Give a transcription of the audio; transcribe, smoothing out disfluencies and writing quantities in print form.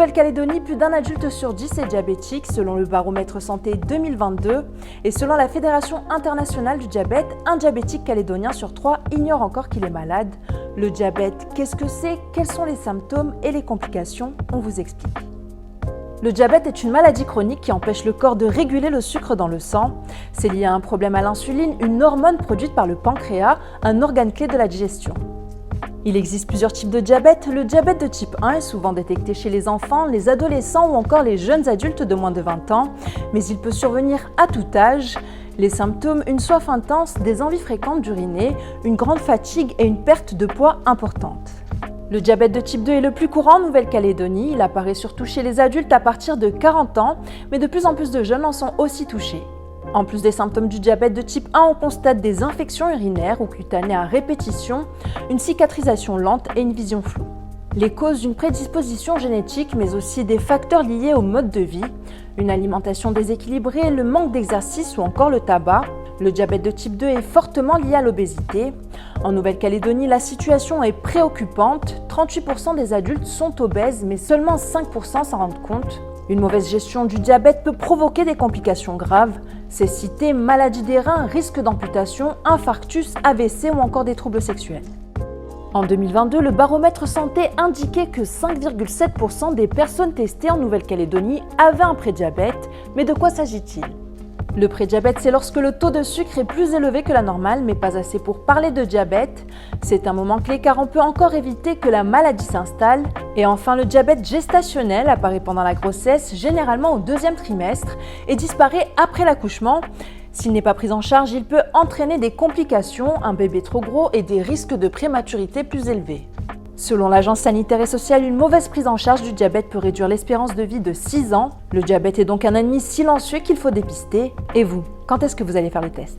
Nouvelle-Calédonie, plus d'un adulte sur 10 est diabétique selon le baromètre santé 2022 et selon la Fédération internationale du diabète, un diabétique calédonien sur 3 ignore encore qu'il est malade. Le diabète, qu'est-ce que c'est? Quels sont les symptômes et les complications? On vous explique. Le diabète est une maladie chronique qui empêche le corps de réguler le sucre dans le sang. C'est lié à un problème à l'insuline, une hormone produite par le pancréas, un organe clé de la digestion. Il existe plusieurs types de diabète. Le diabète de type 1 est souvent détecté chez les enfants, les adolescents ou encore les jeunes adultes de moins de 20 ans, mais il peut survenir à tout âge. Les symptômes, une soif intense, des envies fréquentes d'uriner, une grande fatigue et une perte de poids importante. Le diabète de type 2 est le plus courant en Nouvelle-Calédonie. Il apparaît surtout chez les adultes à partir de 40 ans, mais de plus en plus de jeunes en sont aussi touchés. En plus des symptômes du diabète de type 1, on constate des infections urinaires ou cutanées à répétition, une cicatrisation lente et une vision floue. Les causes d'une prédisposition génétique, mais aussi des facteurs liés au mode de vie, une alimentation déséquilibrée, le manque d'exercice ou encore le tabac. Le diabète de type 2 est fortement lié à l'obésité. En Nouvelle-Calédonie, la situation est préoccupante. 38% des adultes sont obèses, mais seulement 5% s'en rendent compte. Une mauvaise gestion du diabète peut provoquer des complications graves. Cécité, maladie des reins, risque d'amputation, infarctus, AVC ou encore des troubles sexuels. En 2022, le baromètre santé indiquait que 5,7% des personnes testées en Nouvelle-Calédonie avaient un prédiabète. Mais de quoi s'agit-il? Le prédiabète, c'est lorsque le taux de sucre est plus élevé que la normale, mais pas assez pour parler de diabète. C'est un moment clé car on peut encore éviter que la maladie s'installe. Et enfin, le diabète gestationnel apparaît pendant la grossesse, généralement au 2e trimestre, et disparaît après l'accouchement. S'il n'est pas pris en charge, il peut entraîner des complications, un bébé trop gros et des risques de prématurité plus élevés. Selon l'Agence sanitaire et sociale, une mauvaise prise en charge du diabète peut réduire l'espérance de vie de 6 ans. Le diabète est donc un ennemi silencieux qu'il faut dépister. Et vous, quand est-ce que vous allez faire le test ?